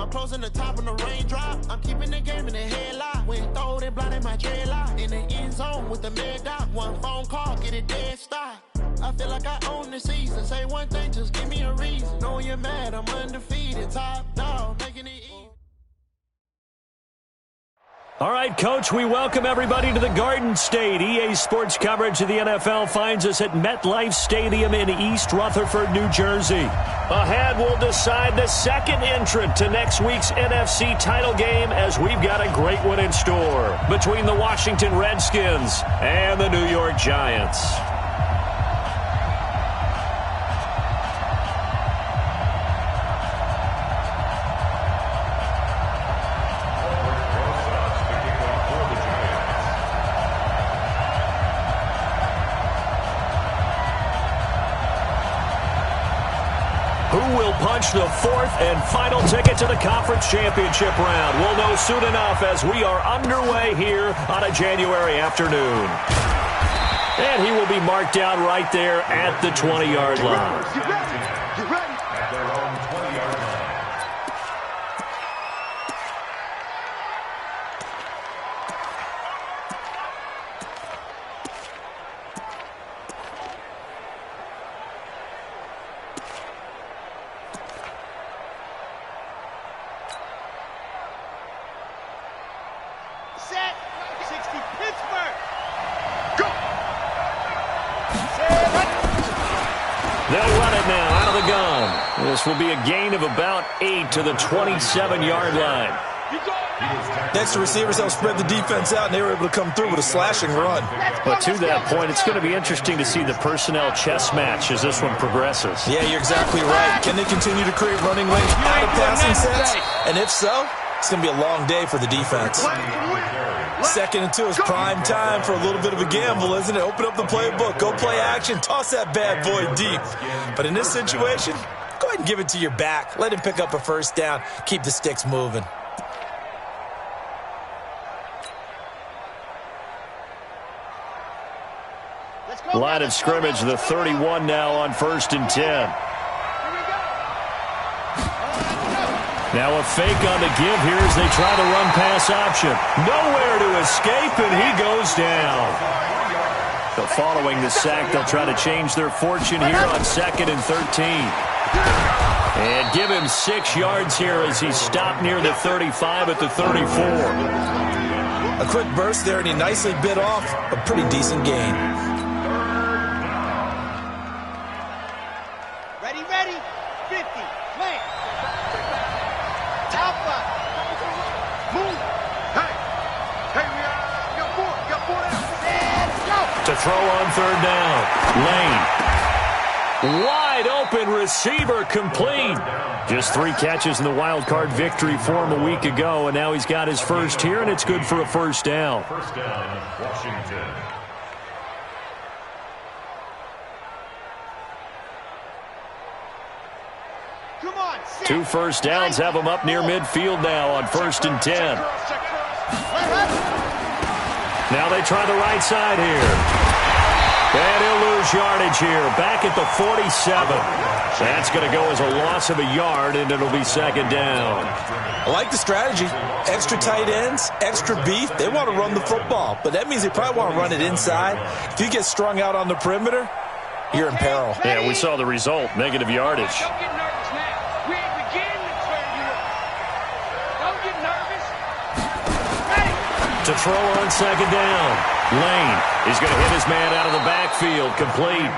I'm closing the top on the raindrop. I'm keeping the game in the headlock. When throw it blind in my dreadlock. In the end zone with the mid dot. One phone call, get it dead stop. I feel like I own the season. Say one thing, just give me a reason. Knowing you're mad, I'm undefeated. Top dog, making it easy. All right, Coach, we welcome everybody to the Garden State. EA Sports coverage of the NFL finds us at MetLife Stadium in East Rutherford, New Jersey. Ahead, we'll decide the second entrant to next week's NFC title game as we've got a great one in store between the Washington Redskins and the New York Giants. Punch the fourth and final ticket to the conference championship round. We'll know soon enough as we are underway here on a January afternoon. And he will be marked down right there at the 20-yard line. Get ready. At their own 20-yard line. This will be a gain of about 8 to the 27-yard line. Next to receivers, they'll spread the defense out, and they were able to come through with a slashing run. But to that point, it's going to be interesting to see the personnel chess match as this one progresses. Yeah, you're exactly right. Can they continue to create running lanes out of passing sets? And if so, it's going to be a long day for the defense. 2nd and 2 is prime time for a little bit of a gamble, isn't it? Open up the playbook, go play action, toss that bad boy deep. But in this situation, go ahead and give it to your back. Let him pick up a first down. Keep the sticks moving. Line of scrimmage, the 31 now on 1st and 10. Now a fake on the give here as they try the run-pass option. Nowhere to escape, and he goes down. So following the sack, they'll try to change their fortune here on 2nd and 13. And give him 6 yards here as he stopped near the 35 at the 34. A quick burst there, and he nicely bit off a pretty decent gain. Ready, 50, plant. Alpha. Move. Hey, we got 4 down. To throw on 3rd down. Lane. Wide open receiver complete. Just 3 catches in the wild card victory for him a week ago, and now he's got his first here, and it's good for a first down. First down, Washington. Come on, 2 first downs have him up near midfield now on 1st and 10. Now they try the right side here. And he'll lose yardage here, back at the 47. That's going to go as a loss of a yard, and it'll be 2nd down. I like the strategy. Extra tight ends, extra beef. They want to run the football, but that means they probably want to run it inside. If you get strung out on the perimeter, you're in peril. Yeah, we saw the result, negative yardage. Don't get nervous now. We ain't beginning to clear you up. Don't get nervous. Ready. To throw on 2nd down. Lane is going to hit his man out of the backfield, complete.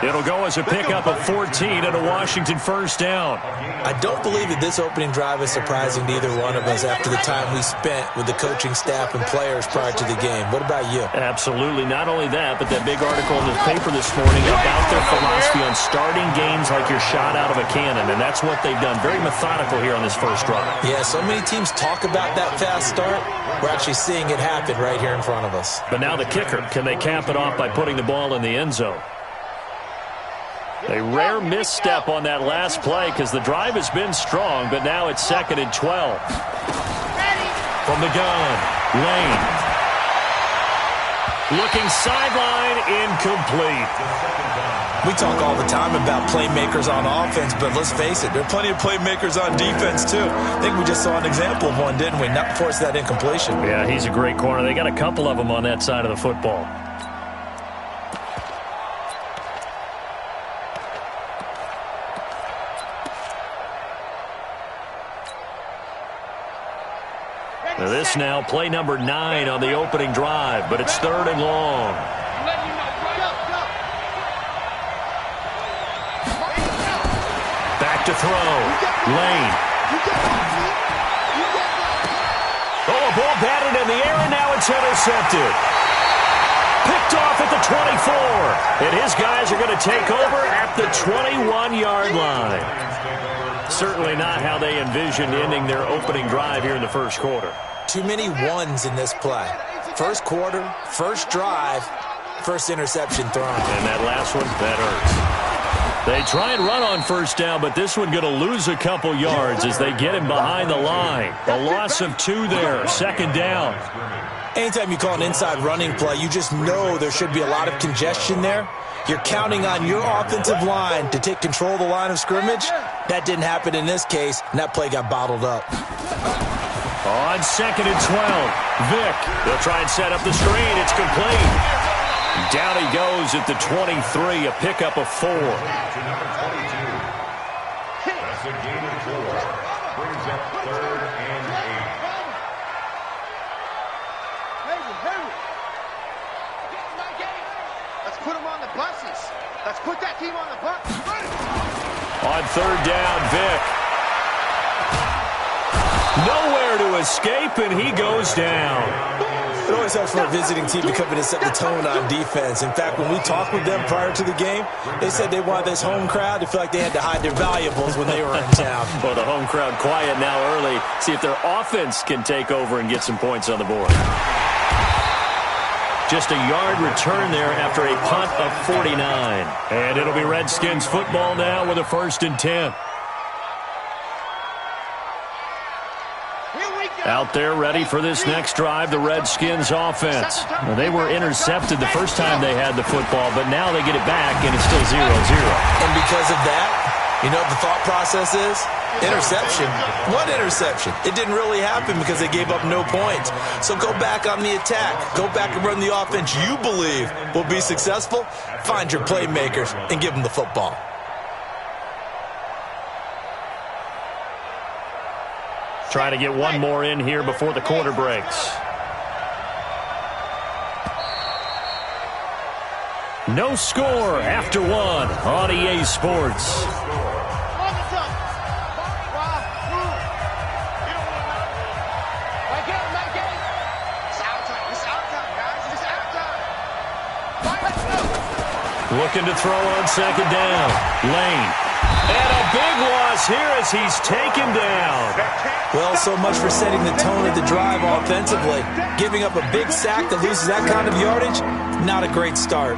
It'll go as a pickup of 14 and a Washington first down. I don't believe that this opening drive is surprising to either one of us after the time we spent with the coaching staff and players prior to the game. What about you? Absolutely. Not only that, but that big article in the paper this morning about their philosophy on starting games like you're shot out of a cannon, and that's what they've done. Very methodical here on this first drive. Yeah, so many teams talk about that fast start. We're actually seeing it happen right here in front of us. But now the kicker. Can they cap it off by putting the ball in the end zone? A rare misstep on that last play because the drive has been strong, but now it's 2nd and 12. From the gun, Lane. Looking sideline, incomplete. We talk all the time about playmakers on offense, but let's face it, there are plenty of playmakers on defense too. I think we just saw an example of one, didn't we? Not force that incompletion. Yeah, he's a great corner. They got a couple of them on that side of the football. Now this now, play number 9 on the opening drive, but it's 3rd and long. Back to throw. Lane. Oh, a ball batted in the air, and now it's intercepted. Picked off at the 24. And his guys are going to take over at the 21-yard line. Certainly not how they envisioned ending their opening drive here in the first quarter. Too many ones in this play. First quarter, first drive, first interception thrown. And that last one, that hurts. They try and run on first down, but this one going to lose a couple yards as they get him behind the line. A loss of 2 there, 2nd down. Anytime you call an inside running play, you just know there should be a lot of congestion there. You're counting on your offensive line to take control of the line of scrimmage. That didn't happen in this case, and that play got bottled up. On 2nd and 12, Vick. They'll try and set up the screen. It's complete. Down he goes at the 23, a pickup of 4. That's a gain of 4. Brings up 3rd and 8. Let's put them on the buses. Let's put that team on the bus. On 3rd down, Vick. Nowhere to escape, and he goes down. It always helps for a visiting team to come in and set the tone on defense. In fact, when we talked with them prior to the game, they said they wanted this home crowd to feel like they had to hide their valuables when they were in town. Well, the home crowd quiet now early. See if their offense can take over and get some points on the board. Just a yard return there after a punt of 49. And it'll be Redskins football now with a 1st and 10. Out there ready for this next drive, the Redskins offense. Well, they were intercepted the first time they had the football, but now they get it back, and it's still 0-0. And because of that, you know what the thought process is? Interception. What interception? It didn't really happen because they gave up no points. So go back on the attack. Go back and run the offense you believe will be successful. Find your playmakers and give them the football. Trying to get one more in here before the quarter breaks. No score after 1 on EA Sports. Looking to throw on 2nd down. Lane. And a big loss here as he's taken down. Well, so much for setting the tone of the drive offensively. Giving up a big sack that loses that kind of yardage, not a great start.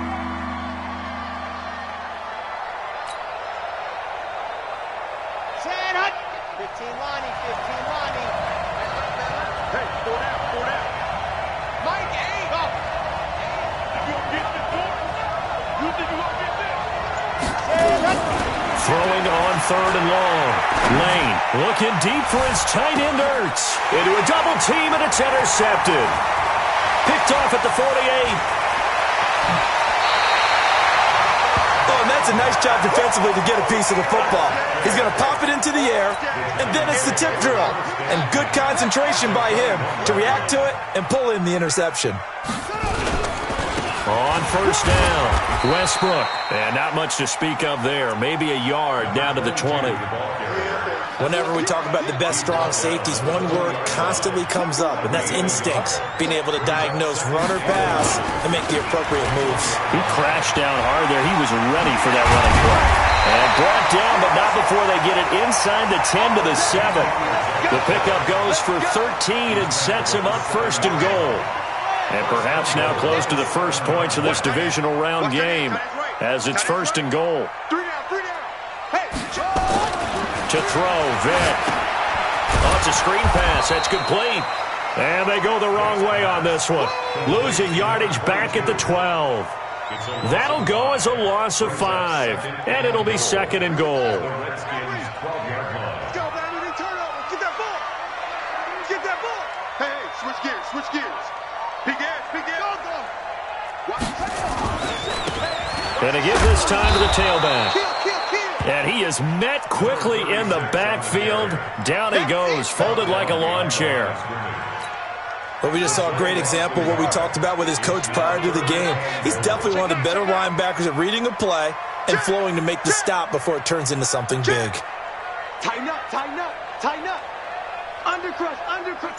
Throwing on 3rd and long. Lane looking deep for his tight end Ertz. Into a double team, and it's intercepted. Picked off at the 48. Oh, and that's a nice job defensively to get a piece of the football. He's going to pop it into the air, and then it's the tip drill. And good concentration by him to react to it and pull in the interception. On 1st down, Westbrook. And not much to speak of there. Maybe a yard down to the 20. Whenever we talk about the best strong safeties, one word constantly comes up, and that's instincts. Being able to diagnose run or pass and make the appropriate moves. He crashed down hard there. He was ready for that running play. And brought down, but not before they get it inside the 10 to the 7. The pickup goes for 13 and sets him up 1st and goal. And perhaps now close to the first points of this divisional round game as it's 1st and goal. 3 down. Hey, to throw, Vick. Oh, it's a screen pass. That's complete. And they go the wrong way on this one. Losing yardage back at the 12. That'll go as a loss of 5. And it'll be 2nd and goal. Let's go, man. Any turnover. Get that ball. Get that ball. Hey, switch gears. Switch gears. Big ass. Big ass. And to give this time to the tailback. And he is met quickly in the backfield. Down he goes, folded like a lawn chair. But we just saw a great example of what we talked about with his coach prior to the game. He's definitely one of the better linebackers at reading a play and flowing to make the stop before it turns into something big. Tighten up, tighten up, tighten up. Undercrush, undercrush.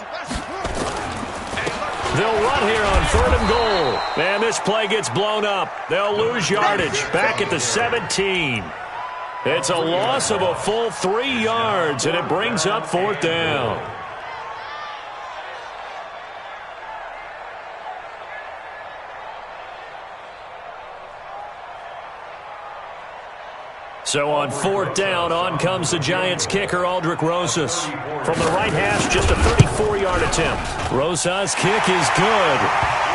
They'll run here on 3rd and goal. And this play gets blown up. They'll lose yardage back at the 17. It's a loss of a full 3 yards, and it brings up 4th down. So on 4th down, on comes the Giants kicker, Aldrick Rosas. From the right hash, just a 34-yard attempt. Rosas' kick is good.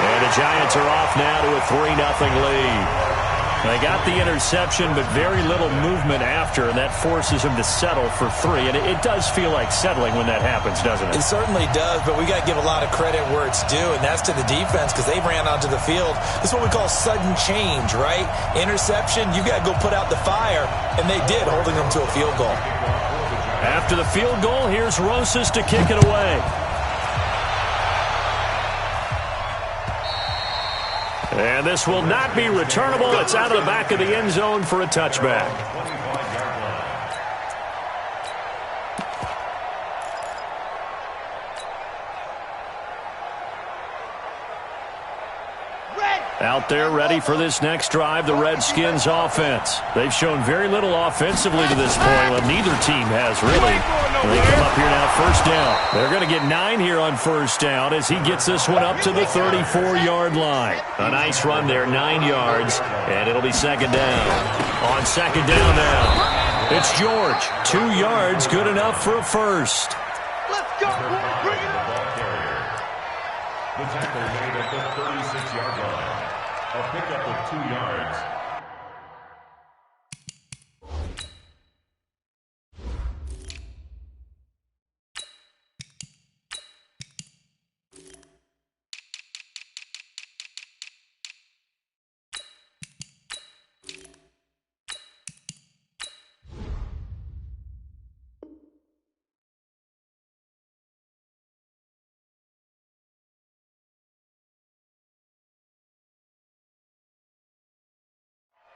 And the Giants are off now to a 3-0 lead. They got the interception, but very little movement after, and that forces him to settle for 3. And it does feel like settling when that happens, doesn't it? It certainly does, but we got to give a lot of credit where it's due, and that's to the defense because they ran onto the field. This is what we call sudden change, right? Interception, you got to go put out the fire, and they did, holding them to a field goal. After the field goal, here's Rosas to kick it away. And this will not be returnable. It's out of the back of the end zone for a touchback. Out there ready for this next drive, the Redskins offense. They've shown very little offensively to this point. Well, neither team has really. They come up here now, 1st down. They're going to get 9 here on 1st down as he gets this one up to the 34-yard line. A nice run there, 9 yards, and it'll be 2nd down. On 2nd down now, it's George. 2 yards, good enough for a 1st. Let's go, boy. Bring it up. The tackle made at the 36-yard line. A pickup of 2 yards.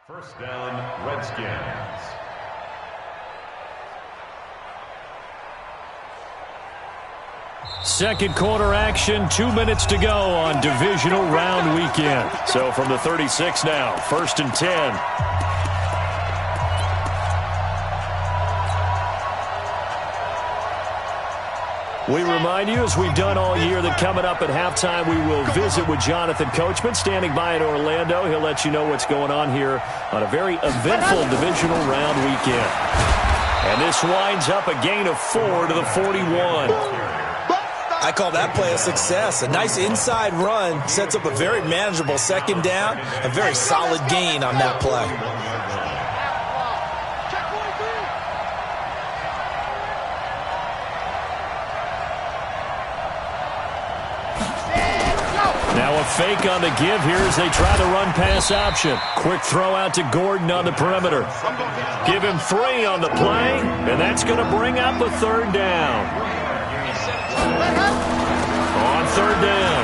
First down, Redskins. Second quarter action, 2 minutes to go on divisional round weekend. So from the 36 now, 1st and 10. We remind you, as we've done all year, that coming up at halftime, we will visit with Jonathan Coachman, standing by in Orlando. He'll let you know what's going on here on a very eventful divisional round weekend. And this winds up a gain of 4 to the 41. I call that play a success. A nice inside run sets up a very manageable 2nd down. A very solid gain on that play. Now a fake on the give here as they try the run-pass option. Quick throw out to Gordon on the perimeter. Give him 3 on the play, and that's going to bring up a 3rd down. On 3rd down,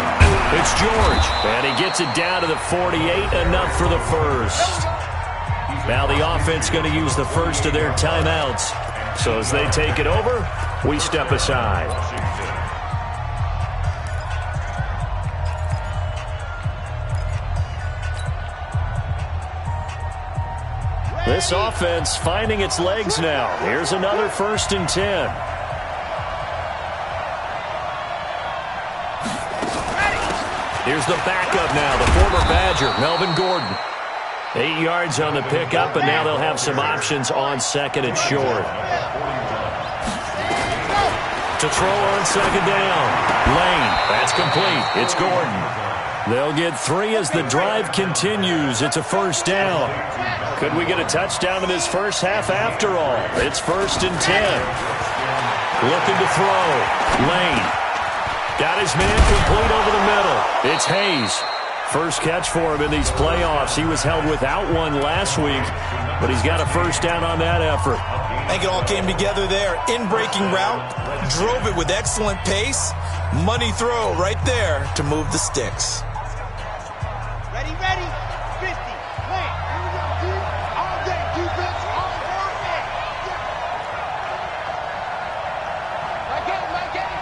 it's George, and he gets it down to the 48, enough for the 1st. Now the offense going to use the first of their timeouts. So as they take it over, we step aside. This offense finding its legs now. Here's another 1st and 10. Here's the backup now, the former Badger, Melvin Gordon. 8 yards on the pickup, and now they'll have some options on 2nd and short. to throw on second down. Lane, that's complete. It's Gordon. They'll get 3 as the drive continues. It's a first down. Could we get a touchdown in this first half after all? It's 1st and 10. Looking to throw. Lane. Got his man complete over the middle. It's Hayes. First catch for him in these playoffs. He was held without one last week, but he's got a first down on that effort. I think it all came together there. In-breaking route, drove it with excellent pace. Money throw right there to move the sticks. Ready, 50, plant. Here we go, dude. All day, defense, all day. My game.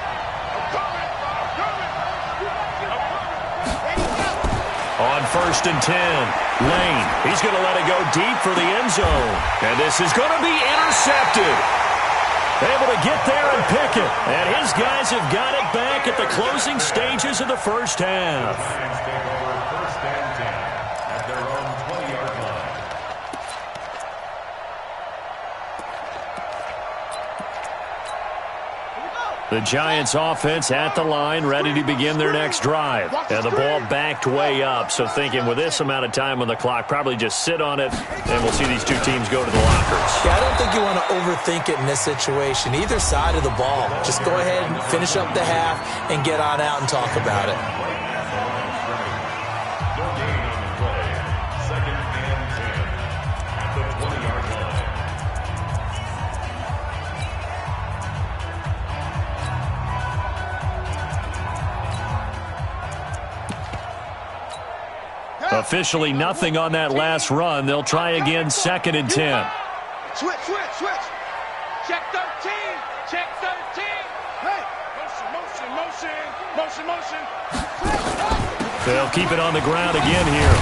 I'm coming. Ready, go. On 1st and 10, Lane. He's going to let it go deep for the end zone. And this is going to be intercepted. Able to get there and pick it. And his guys have got it back at the closing stages of the first half. Lions take over 1st and 10 at their own 20-yard line. The Giants offense at the line, ready to begin their next drive. And the ball backed way up, so thinking with this amount of time on the clock, probably just sit on it, and we'll see these two teams go to the lockers. Yeah, I don't think you want to overthink it in this situation. Either side of the ball. Just go ahead and finish up the half and get on out and talk about it. No gain on the play. 2nd and 10 at the 20-yard line. Officially nothing on that last run. They'll try again 2nd and 10. Switch. Check 13. Hey. Motion. They'll keep it on the ground again here.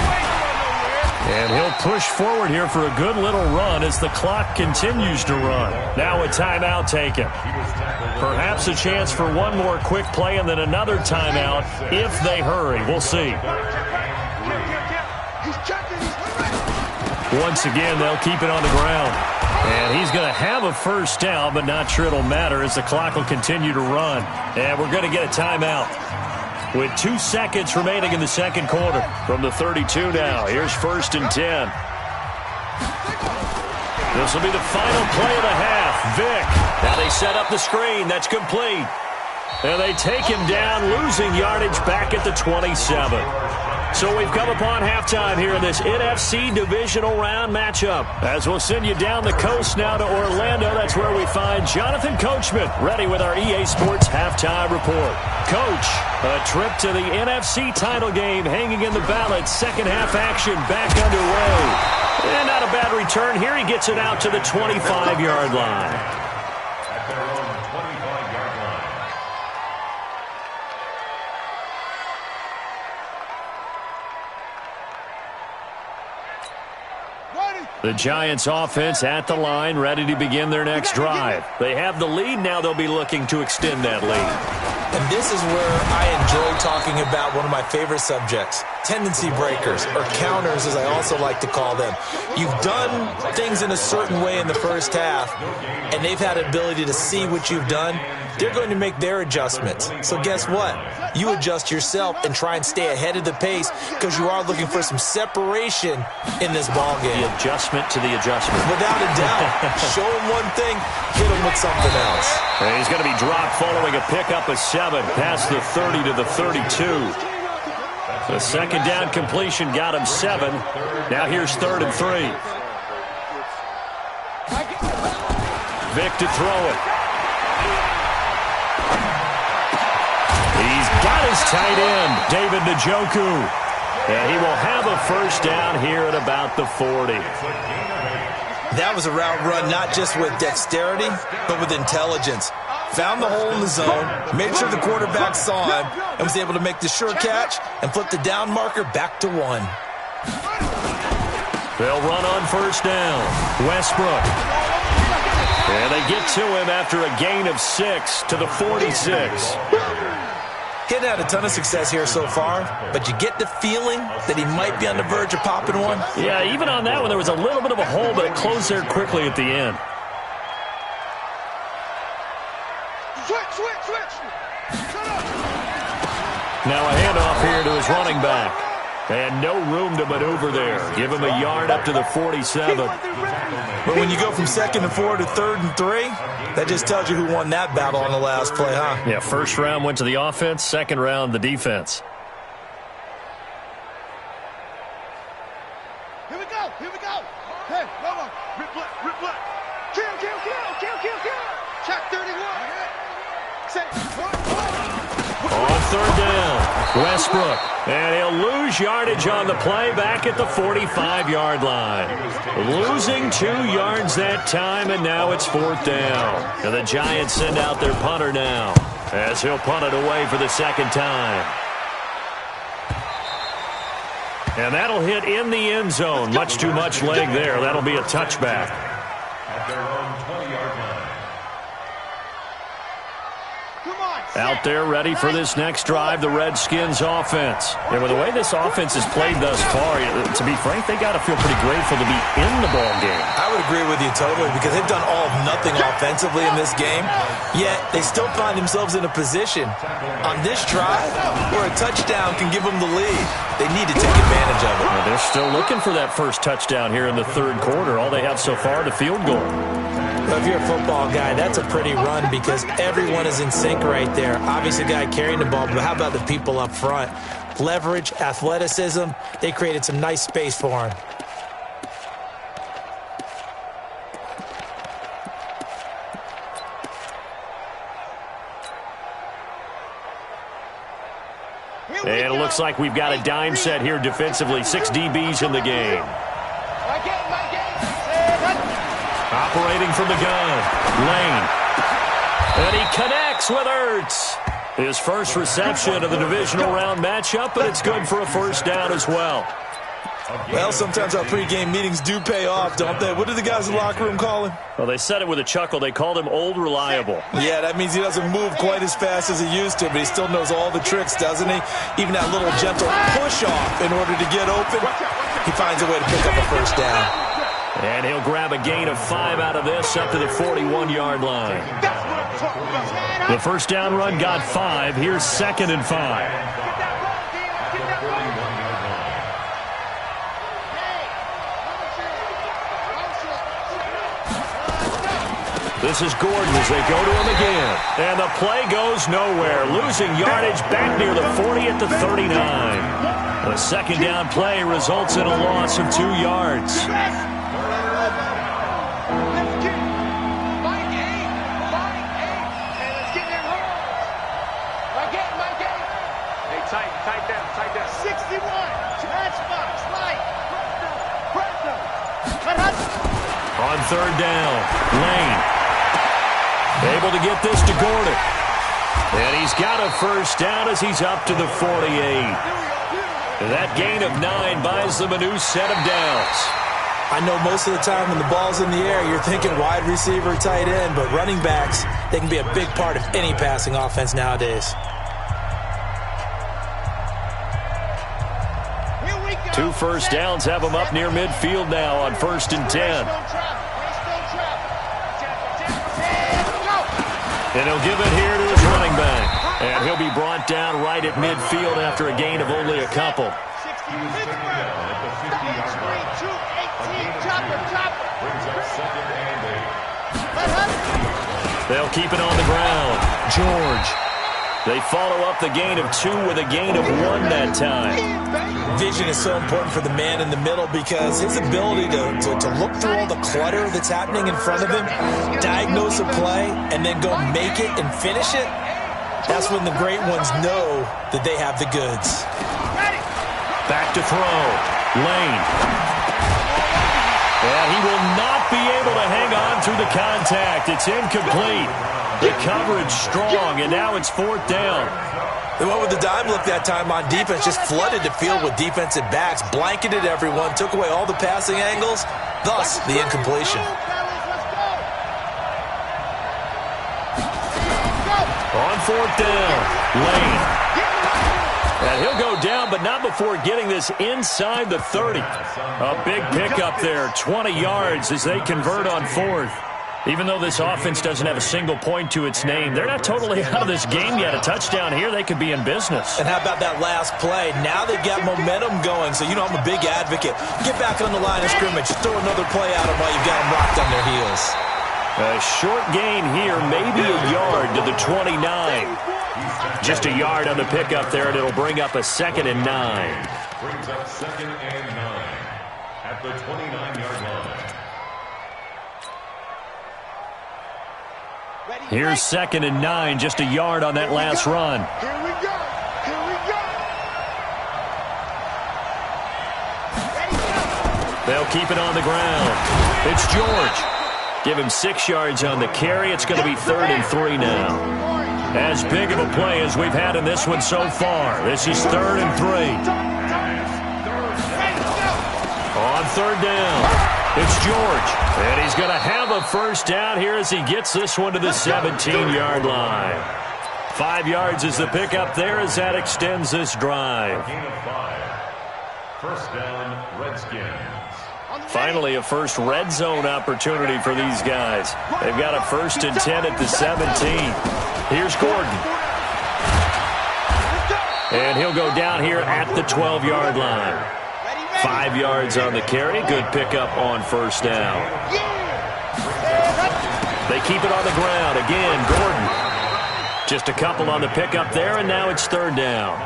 And he'll push forward here for a good little run as the clock continues to run. Now a timeout taken. Perhaps a chance for one more quick play and then another timeout if they hurry. We'll see. Once again, they'll keep it on the ground. And he's going to have a first down, but not sure it'll matter as the clock will continue to run. And we're going to get a timeout. With 2 seconds remaining in the second quarter. From the 32 now, here's 1st and 10. This will be the final play of the half. Vick. Now they set up the screen. That's complete. And they take him down, losing yardage back at the 27. So we've come upon halftime here in this NFC divisional round matchup. As we'll send you down the coast now to Orlando, that's where we find Jonathan Coachman, ready with our EA Sports halftime report. Coach, a trip to the NFC title game hanging in the balance. Second half action back underway. And not a bad return here. He gets it out to the 25-yard line. At their own 25-yard line. The Giants offense at the line, ready to begin their next drive. They have the lead. Now they'll be looking to extend that lead. And this is where I enjoy talking about one of my favorite subjects, tendency breakers, or counters as I also like to call them. You've done things in a certain way in the first half, and they've had the ability to see what you've done. They're going to make their adjustments. So guess what? You adjust yourself and try and stay ahead of the pace because you are looking for some separation in this ball game. The adjustment to the adjustment. Without a doubt. Show him one thing, hit him with something else. And he's going to be dropped following a pickup of 7 past the 30 to the 32. The second down completion got him 7. Now here's 3rd and 3. Vick to throw it. He's got his tight end, David Njoku. And he will have a first down here at about the 40. That was a route run not just with dexterity, but with intelligence. Found the hole in the zone, made sure the quarterback saw him, and was able to make the sure catch and flip the down marker back to 1. They'll run on first down. Westbrook. And they get to him after a gain of 6 to the 46. He hadn't had a ton of success here so far, but you get the feeling that he might be on the verge of popping one. Yeah, even on that one, there was a little bit of a hole, but it closed there quickly at the end. Switch. Now a handoff here to his running back. And no room to maneuver there. Give him a yard up to the 47. But when you go from 2nd and 4 to 3rd and 3, that just tells you who won that battle on the last play, huh? Yeah, first round went to the offense, second round the defense. Here we go. Hey, come on. Rip blood. Kill. Check 31. On third down, Westbrook. And he'll lose yardage on the play back at the 45-yard line. Losing 2 yards that time, and now it's 4th down. And the Giants send out their punter now, as he'll punt it away for the second time. And that'll hit in the end zone. Much too much leg there. That'll be a touchback. At their own 20-yard line. Out there ready for this next drive, the Redskins offense. Yeah, with the way this offense has played thus far, to be frank, they got to feel pretty grateful to be in the ball game. I would agree with you totally, because they've done all of nothing offensively in this game, yet they still find themselves in a position on this drive where a touchdown can give them the lead. They need to take advantage of it. Well, they're still looking for that first touchdown here in the third quarter. All they have so far, the field goal. Well, if you're a football guy, that's a pretty run because everyone is in sync right there. Obviously, the guy carrying the ball, but how about the people up front? Leverage, athleticism, they created some nice space for him. And it looks like we've got a dime set here defensively. 6 DBs in the game. Operating from the gun, Lane. And he connects with Ertz. His first reception of the divisional round matchup, but it's good for a first down as well. Well, sometimes our pregame meetings do pay off, don't they? What do the guys in the locker room call him? Well, they said it with a chuckle. They called him Old Reliable. Yeah, that means he doesn't move quite as fast as he used to, but he still knows all the tricks, doesn't he? Even that little gentle push-off in order to get open, he finds a way to pick up a first down. And he'll grab a gain of 5 out of this up to the 41-yard line. The first down run got 5. Here's 2nd and 5. This is Gordon as they go to him again. And the play goes nowhere. Losing yardage back near the 40 at the 39. The second down play results in a loss of 2 yards. Tight down. 61. Matchbox. Light. On third down, Lane. Able to get this to Gordon. And he's got a first down as he's up to the 48. That gain of 9 buys them a new set of downs. I know most of the time when the ball's in the air, you're thinking wide receiver, tight end, but running backs, they can be a big part of any passing offense nowadays. 2 first downs have him up near midfield now on 1st and 10. And he'll give it here to his running back. And he'll be brought down right at midfield after a gain of only a couple. They'll keep it on the ground. George. They follow up the gain of 2 with a gain of 1 that time. Vision is so important for the man in the middle because his ability to look through all the clutter that's happening in front of him, diagnose a play, and then go make it and finish it, that's when the great ones know that they have the goods. Back to throw. Lane. And he will not be able to hang on through the contact. It's incomplete. The coverage strong, and now it's 4th down. They went with the dime look that time on defense, just flooded the field with defensive backs, blanketed everyone, took away all the passing angles, thus the incompletion. On 4th down, Lane. And he'll go down, but not before getting this inside the 30. A big pickup there, 20 yards as they convert on 4th. Even though this offense doesn't have a single point to its name, they're not totally out of this game yet. A touchdown here, they could be in business. And how about that last play? Now they've got momentum going, so you know I'm a big advocate. Get back on the line of scrimmage. Throw another play at them while you've got them locked on their heels. A short gain here, maybe a yard to the 29. Just a yard on the pickup there, and it'll bring up a 2nd and 9. Brings up 2nd and 9 at the 29-yard line. Here's 2nd and 9, just a yard on that last run. Here we go. Here we go. They'll keep it on the ground. It's George. Give him 6 yards on the carry. It's going to be 3rd and 3 now. As big of a play as we've had in this one so far. This is 3rd and 3. On 3rd down. It's George, and he's going to have a first down here as he gets this one to the 17-yard line. 5 yards is the pickup there as that extends this drive. Gain of 5. First down, Redskins. Finally, a first red zone opportunity for these guys. They've got a 1st and 10 at the 17. Here's Gordon. And he'll go down here at the 12-yard line. 5 yards on the carry. Good pickup on first down. They keep it on the ground. Again, Gordon. Just a couple on the pickup there, and now it's 3rd down.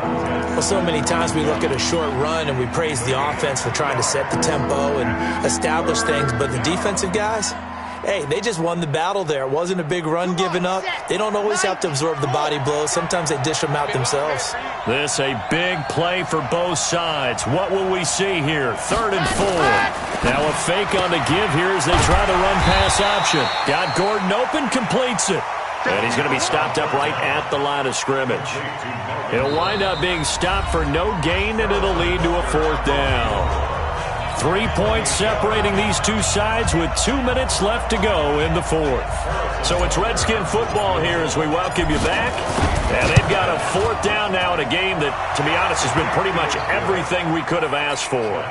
Well, so many times we look at a short run and we praise the offense for trying to set the tempo and establish things, but the defensive guys, hey, they just won the battle there. It wasn't a big run given up. They don't always have to absorb the body blows. Sometimes they dish them out themselves. This a big play for both sides. What will we see here? 3rd and 4. Now a fake on the give here as they try the run-pass option. Got Gordon open, completes it. And he's going to be stopped up right at the line of scrimmage. He'll wind up being stopped for no gain, and it'll lead to a 4th down. 3 points separating these two sides with 2 minutes left to go in the 4th. So it's Redskin football here as we welcome you back. And they've got a 4th down now in a game that, to be honest, has been pretty much everything we could have asked for.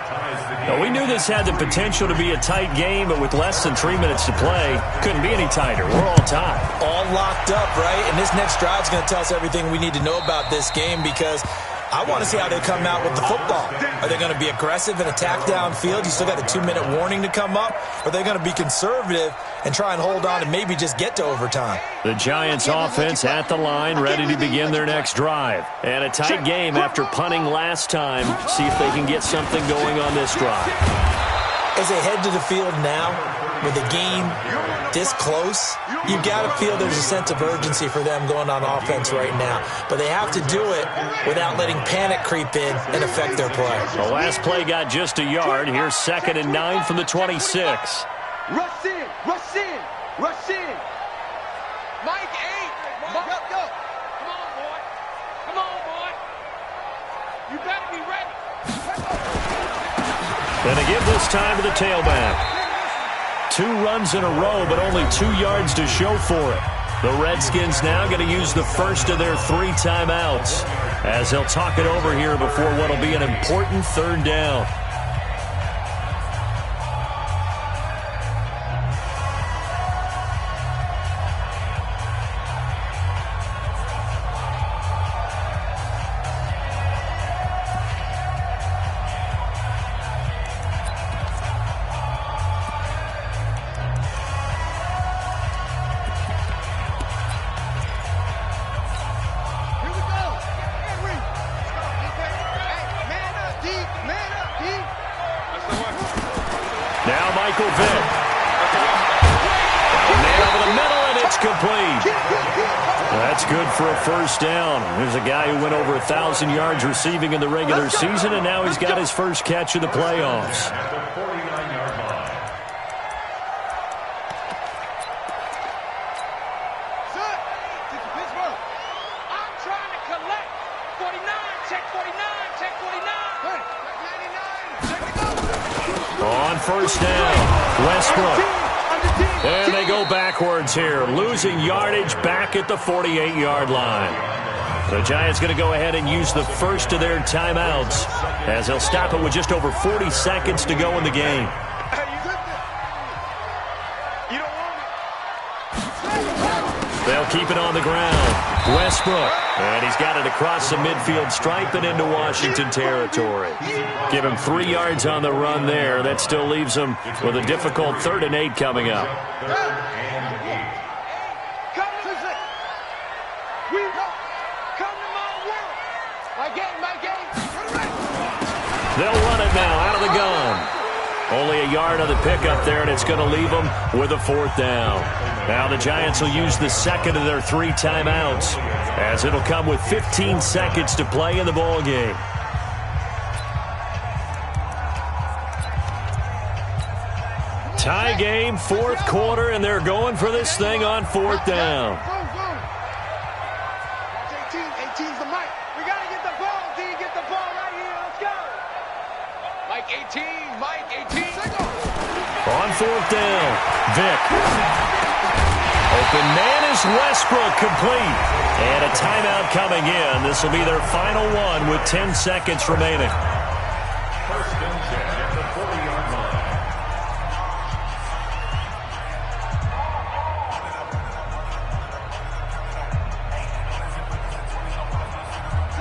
Now, we knew this had the potential to be a tight game, but with less than 3 minutes to play, couldn't be any tighter. We're all tied. All locked up, right? And this next drive is going to tell us everything we need to know about this game because I want to see how they come out with the football. Are they going to be aggressive and attack downfield? You still got a 2-minute warning to come up. Or are they going to be conservative and try and hold on and maybe just get to overtime? The Giants offense at the line, ready to begin their next drive. And a tight game after punting last time. See if they can get something going on this drive. As they head to the field now, with the game this close, you've got to feel there's a sense of urgency for them going on offense right now. But they have to do it without letting panic creep in and affect their play. The last play got just a yard. Here's 2nd and 9 from the 26. Rush in, rush in, rush in. Mike 8. Mike, go. Come on, boy. Come on, boy. You better be ready. And they give this time to the tailback. 2 runs in a row, but only 2 yards to show for it. The Redskins now going to use the first of their 3 timeouts as they'll talk it over here before what will be an important 3rd down. That's good for a first down. There's a guy who went over 1,000 yards receiving in the regular season, and now he's got his first catch of the playoffs. On first down, Westbrook. And they go backwards here, losing yardage back at the 48-yard line. The Giants going to go ahead and use the first of their timeouts as they'll stop it with just over 40 seconds to go in the game. They'll keep it on the ground. Westbrook. And he's got it across the midfield stripe and into Washington territory. Give him 3 yards on the run there. That still leaves him with a difficult 3rd and 8 coming up. They'll run it now out of the gun. Only a yard on the pickup there, and it's going to leave them with a 4th down. Now the Giants will use the second of their 3 timeouts, as it'll come with 15 seconds to play in the ball game. Tie game, 4th quarter, and they're going for this thing on 4th down. 18's the mic. We got to get the ball, D. Get the ball right here. Let's go. Mike 18, Mike 18. On 4th down, Vic. Open man is Westbrook, complete. And a timeout coming in. This will be their final one with 10 seconds remaining. First and 10 at the 40-yard line.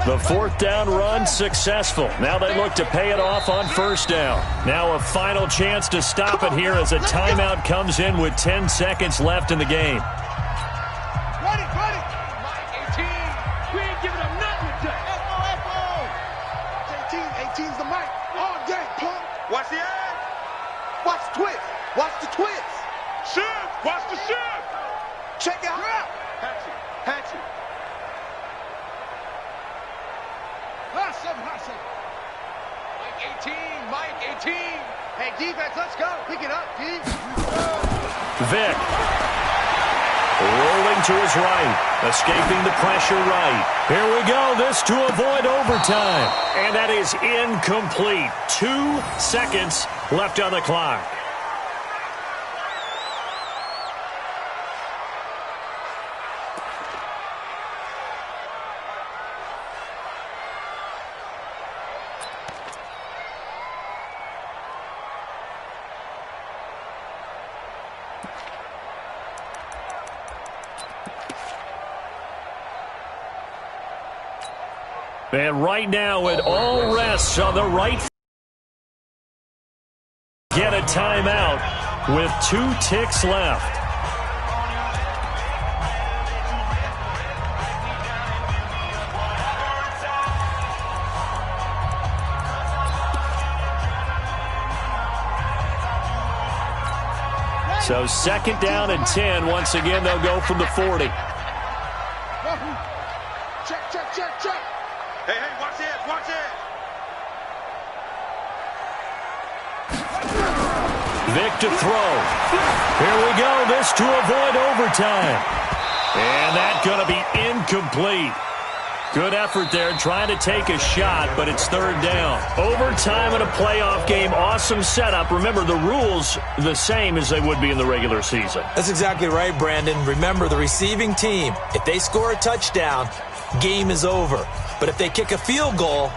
The 4th down run successful. Now they look to pay it off on 1st down. Now a final chance to stop it here as a timeout comes in with 10 seconds left in the game. Ready. Mike 18. We ain't giving them nothing today. F.O. 18's the mic. All day, punk. Watch the edge. Watch the twist. Watch the twist. Shift. Watch the shift. Check it out. Hatchet. Mike 18. Hey, defense, let's go. Pick it up, D. Vic. Rolling to his right. Escaping the pressure right. Here we go. This to avoid overtime. And that is incomplete. 2 seconds left on the clock. And right now it all rests on the right. Get a timeout with 2 ticks left. So 2nd down and 10. Once again, they'll go from the 40. Check. Hey, watch it. Vic to throw. Here we go. This to avoid overtime. And that's going to be incomplete. Good effort there, trying to take a shot, but it's 3rd down. Overtime in a playoff game, awesome setup. Remember, the rules the same as they would be in the regular season. That's exactly right, Brandon. Remember, the receiving team, if they score a touchdown, game is over. But if they kick a field goal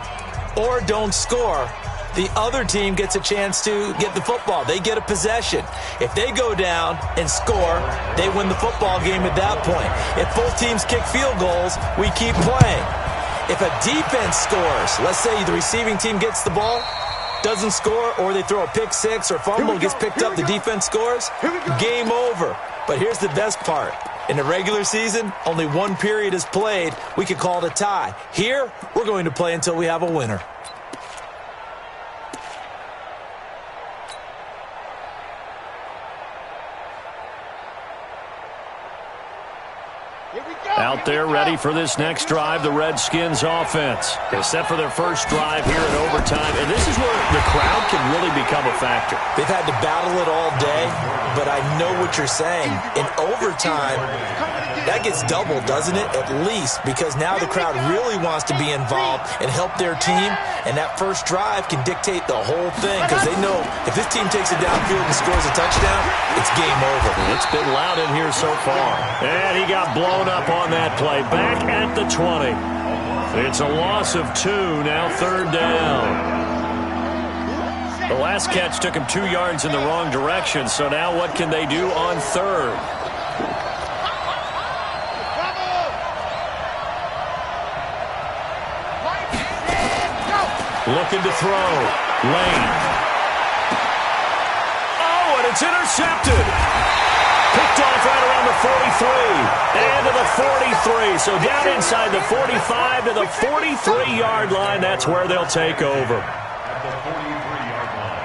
or don't score, the other team gets a chance to get the football. They get a possession. If they go down and score, they win the football game at that point. If both teams kick field goals, we keep playing. If a defense scores, let's say the receiving team gets the ball, doesn't score, or they throw a pick six or fumble, gets picked up, the defense scores, game over. But here's the best part. In the regular season, only 1 period is played. We could call it a tie. Here, we're going to play until we have a winner. Out there ready for this next drive, the Redskins offense. They set for their first drive here in overtime, and this is where the crowd can really become a factor. They've had to battle it all day, but I know what you're saying. In overtime, that gets doubled, doesn't it? At least, because now the crowd really wants to be involved and help their team, and that first drive can dictate the whole thing, because they know if this team takes it downfield and scores a touchdown, it's game over. It's been loud in here so far. And he got blown up on that play. Back at the 20. It's a loss of 2, now 3rd down. The last catch took him 2 yards in the wrong direction, so now what can they do on 3rd? Looking to throw. Lane. Oh, and it's intercepted. Picked off right around the 43. And to the 43. So down inside the 45 to the 43-yard line. That's where they'll take over. At the 43-yard line.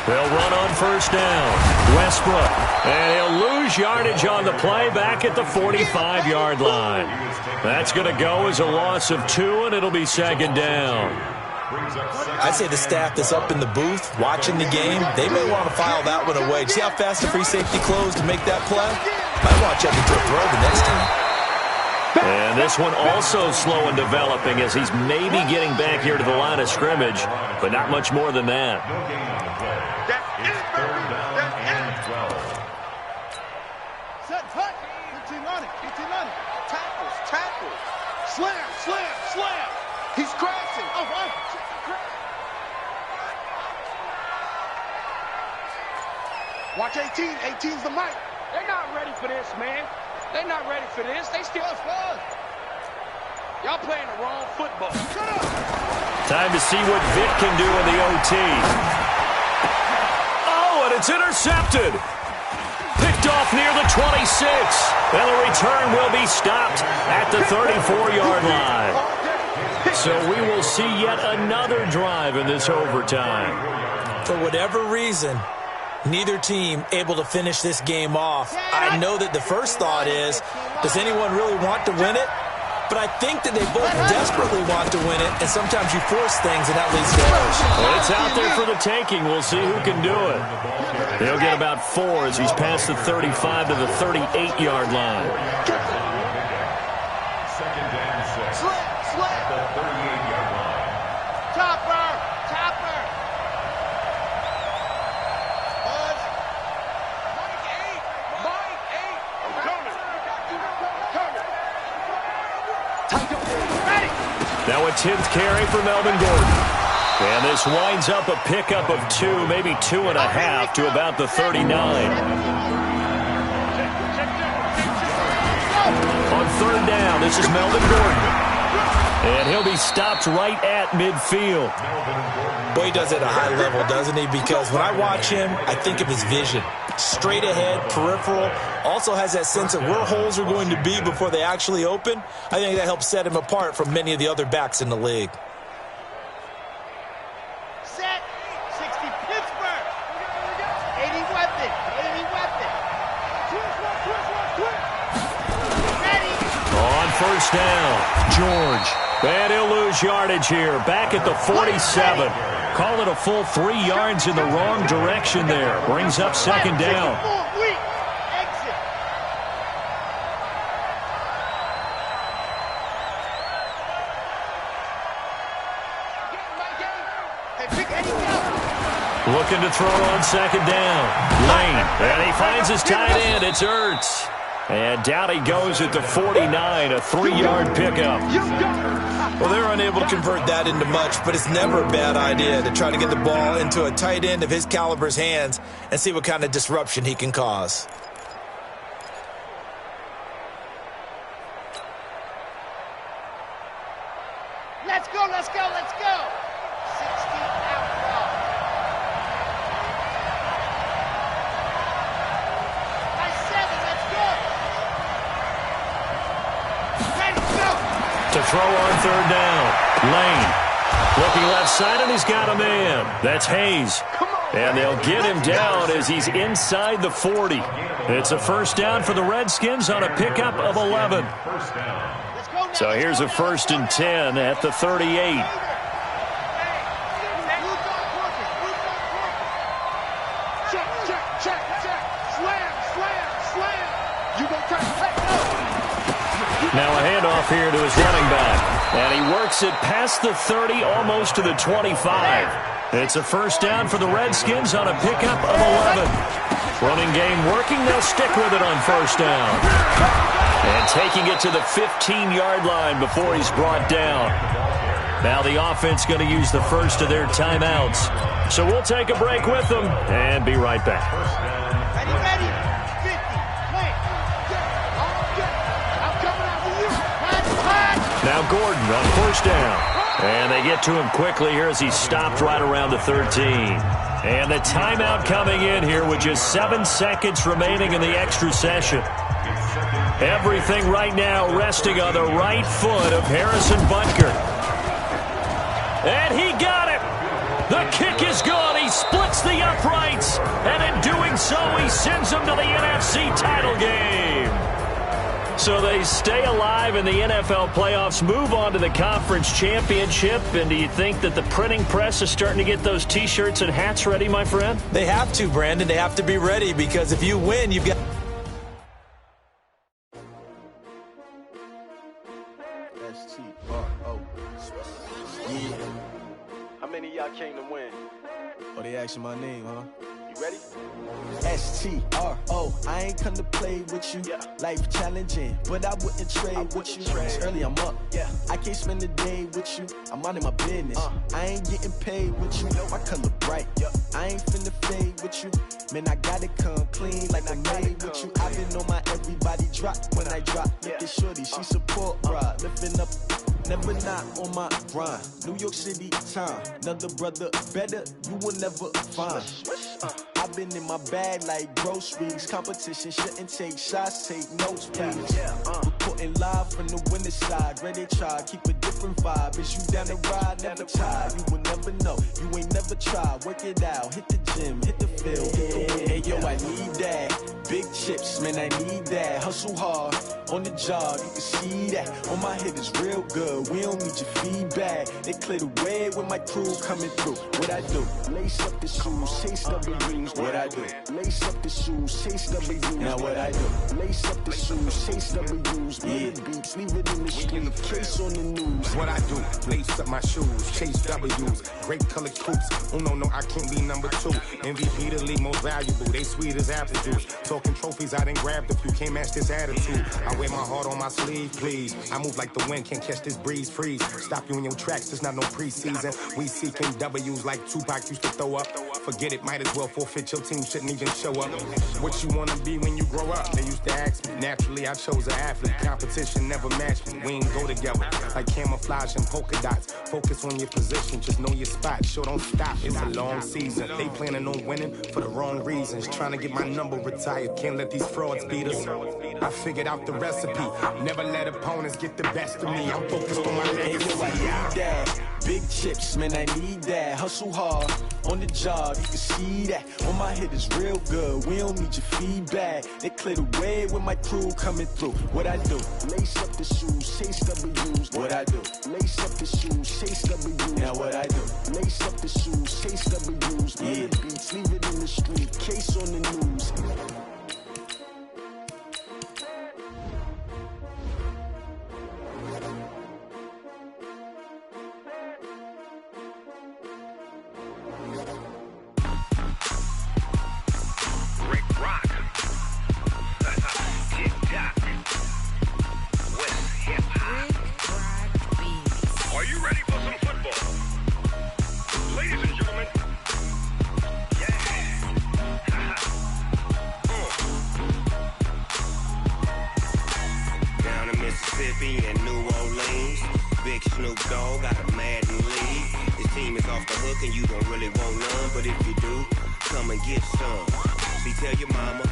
They'll run on first down. Westbrook. And he'll lose yardage on the play back at the 45-yard line. That's going to go as a loss of 2, and it'll be second down. I'd say the staff that's up in the booth watching the game, they may want to file that one away. See how fast the free safety closed to make that play? Might want to check into a throw the next time. And this one also slow in developing as he's maybe getting back here to the line of scrimmage, but not much more than that. No gain on the play. It's third down and 12. Set, touch. 15 on it. 15 on it. Tackles. Slam. He's crashing. Oh, right. Watch 18. 18's the mic. They're not ready for this, man. They're not ready for this. They still fun. Y'all playing the wrong football. Shut up. Time to see what Vic can do in the OT. Oh, and it's intercepted. Picked off near the 26. And the return will be stopped at the 34-yard line. So we will see yet another drive in this overtime. For whatever reason, neither team able to finish this game off. I know that the first thought is, does anyone really want to win it? But I think that they both desperately want to win it, and sometimes you force things, and that leads to errors. Well, it's out there for the taking. We'll see who can do it. He'll get about 4 as he's past the 35 to the 38-yard line. Second down 6. At the 38-yard line. Topper. Now a 10th carry for Melvin Gordon. And this winds up a pickup of 2, maybe 2.5 to about the 39. On third down, this is Melvin Gordon. And he'll be stopped right at midfield. Boy, he does it at a high level, doesn't he? Because when I watch him, I think of his vision. Straight ahead, peripheral, also has that sense of where holes are going to be before they actually open. I think that helps set him apart from many of the other backs in the league. Set. 60 Pittsburgh. 80 weapon. Ready. On first down, George. And he'll lose yardage here. Back at the 47. Call it a full 3 yards in the wrong direction there. Brings up second down. Exit. Looking to throw on second down. Lane. And he finds his tight end. It's Ertz. And down he goes at the 49, a 3-yard pickup. Well, they're unable to convert that into much, but it's never a bad idea to try to get the ball into a tight end of his caliber's hands and see what kind of disruption he can cause. Let's go. 60 outlaw. By 7, let's go. Ready, go. To throw on third down. Lane. Looking left side, and he's got a man. That's Hayes. And they'll get him down as he's inside the 40. It's a first down for the Redskins on a pickup of 11. So here's a 1st and 10 at the 38. Check. Slam. You gonna try to let go. Now a handoff here to his running back. And he works it past the 30, almost to the 25. It's a first down for the Redskins on a pickup of 11. Running game working. They'll stick with it on first down. And taking it to the 15-yard line before he's brought down. Now the offense going to use the first of their timeouts. So we'll take a break with them and be right back. Ready? 50, 20. I'm coming after you. Now Gordon on first down. And they get to him quickly here as he stopped right around the 13. And the timeout coming in here with just 7 seconds remaining in the extra session. Everything right now resting on the right foot of Harrison Butker. And he got it. The kick is good. He splits the uprights. And in doing so, he sends them to the NFC title game. So they stay alive in the NFL playoffs, move on to the conference championship. And do you think that the printing press is starting to get those T-shirts and hats ready, my friend? They have to, Brandon. They have to be ready because if you win, you've got... Yeah. How many of y'all came to win? Oh, they asking my name, huh? You ready? S-T-R-O, I ain't come to play with you. Yeah. Life challenging, but I wouldn't trade with you. It's early, I'm up. Yeah. I can't spend the day with you. I'm out of my business. I ain't getting paid with you. My color bright. I ain't finna fade with you. Man, I gotta come clean like I made with you. I've been on my everybody drop when I drop. Look at shorty, she support rod. Lifting up. Never not on my grind. New York City time. Another brother better, you will never find. I've been in my bag like groceries. Competition shouldn't take shots, take notes, please. Reporting live from the winter side. Ready to try, keep a different vibe. Is you down the ride, never tired. You will never know, you ain't never tried. Work it out, hit the gym, hit the field. Hey yo, I need that. Big chips, man, I need that. Hustle hard, on the job, you can see that. On my head is real good, we don't need your feedback. They clear the way with my crew coming through. What I do? Lace up the shoes, chase W's. What I do? Lace up the shoes, chase W's. Now what I do? Lace up the shoes, chase W's. Yeah, beats, leave it in the street, case on the news. What I do? Lace up my shoes, chase W's. Great colored coops. Oh no, I can't be number 2. MVP the league most valuable. They sweet as apple juice. Talking trophies, I done grabbed a few. Can't match this attitude. I wear my heart on my sleeve, please. I move like the wind, can't catch this breeze. Freeze. Stop you in your tracks. There's not no preseason. We seeking W's like Tupac used to throw up. Forget it, might as well forfeit. Your team shouldn't even show up. What you wanna be when you grow up? They used to ask me. Naturally, I chose an athlete. Competition never matched me. We ain't go together like camouflage and polka dots. Focus on your position, just know your spot. Sure, don't stop. It's a long season. They planning on winning for the wrong reasons. Trying to get my number retired. Can't let these frauds beat us. I figured out the recipe. Never let opponents get the best of me. I'm focused on my legacy. I need that. Big chips, man, I need that. Hustle hard, on the job, you can see that. On my head is real good, we don't need your feedback. They clear the way with my crew coming through. What I do? Lace up the shoes, chase W's. What I do? Lace up the shoes, chase W's. Now what I do? Lace up the shoes, chase W's. Yeah, beats, leave it in the street, case on the news. And New Orleans, Big Snoop Dogg got a Madden league. His team is off the hook and you don't really want none, but if you do, come and get some. See, tell your mama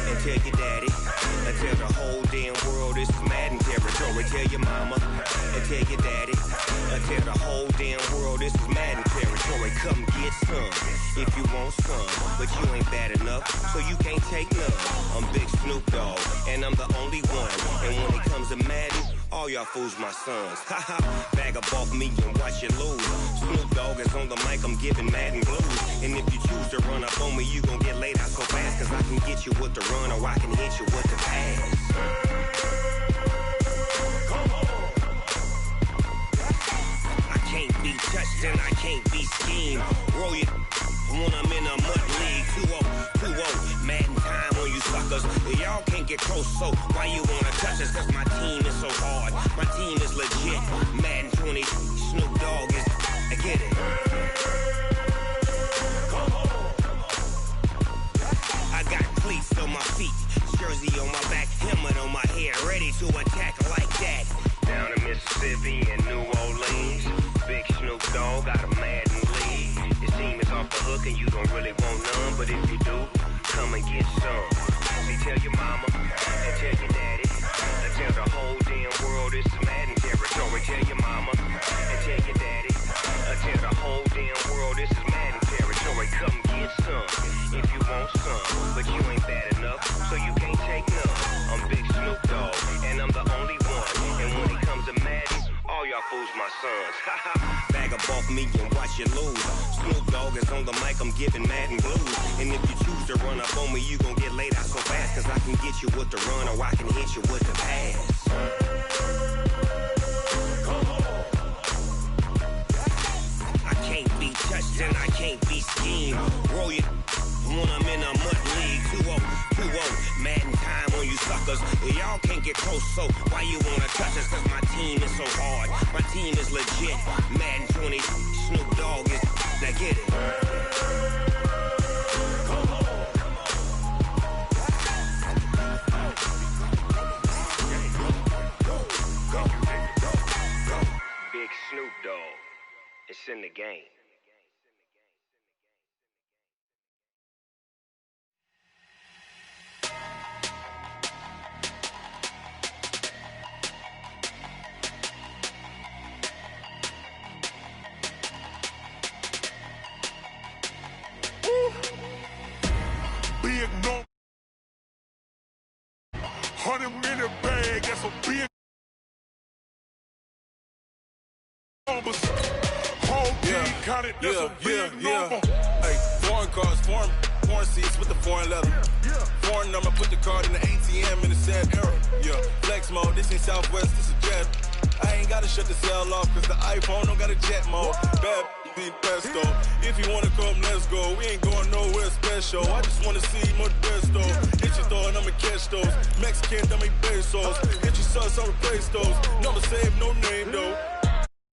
and tell your daddy and tell the whole damn world this is Madden territory. Tell your mama and tell your daddy and tell the whole damn world this is Madden territory. Come get some if you want some, but you ain't bad enough, so you can't take none. I'm Big Snoop Dogg and I'm the only one, and when it comes to Madden, all y'all fools my sons. Haha, bag up off me and watch you lose. Snoop Dogg is on the mic, I'm giving Madden blues. And if you choose to run up on me, you gon' get laid out so fast, cause I can get you with the run or I can hit you with the pass. I can't be touched and I can't be schemed. Roll it when I'm in a mud league. 2-0, Madden can't get close, so why you wanna touch us? Cause my team is so hard. My team is legit. Madden 20, Snoop Dogg is, I get it. I got cleats on my feet, jersey on my back, helmet on my head, ready to attack like that. Down in Mississippi and New Orleans, Big Snoop Dogg got a Madden lead. His team is off the hook and you don't really want none, but if you do, come and get some. See, tell your mama and tell your daddy, and tell the whole damn world it's Madden territory. Tell your mama and tell your daddy, and tell the whole damn world this is Madden territory. Come get some if you want some, but you ain't bad enough, so you can't take none. I'm Big Snoop Dogg, and I'm the only one. And when it comes to Madden, all y'all fools my sons. Bag up off me and watch you lose. Snoop Dogg is on the mic, I'm giving Madden blues. And if you choose to run up on me, you gon' get laid out so fast. Cause I can get you with the run or I can hit you with the pass. I can't be touched and I can't be schemed. Roll you when I'm in a mud league. 2-0, 2-0, Madden time on you suckers. Y'all can't get close, so why you wanna touch us? Cause my team is so hard. My team is legit. Madden 20, Snoop Dogg is, now get it. Big Snoop Dogg, it's in the game. Big no 100 in the bag, that's a big numbers. Whole team counted, that's a big number. Hey, foreign cars, foreign seats with the foreign leather. Foreign number, put the card in the ATM in the sad era. Yeah, flex mode, this ain't Southwest, this is jet. I ain't gotta shut the cell off, cause the iPhone don't got a jet mode. Bad need pesto. If you wanna come, let's go. We ain't going nowhere special. I just wanna see more best though. Hit your thought, I'ma catch those. Mexican, dummy pesos. Hit your sauce, I'll replace those. Number save, no name though.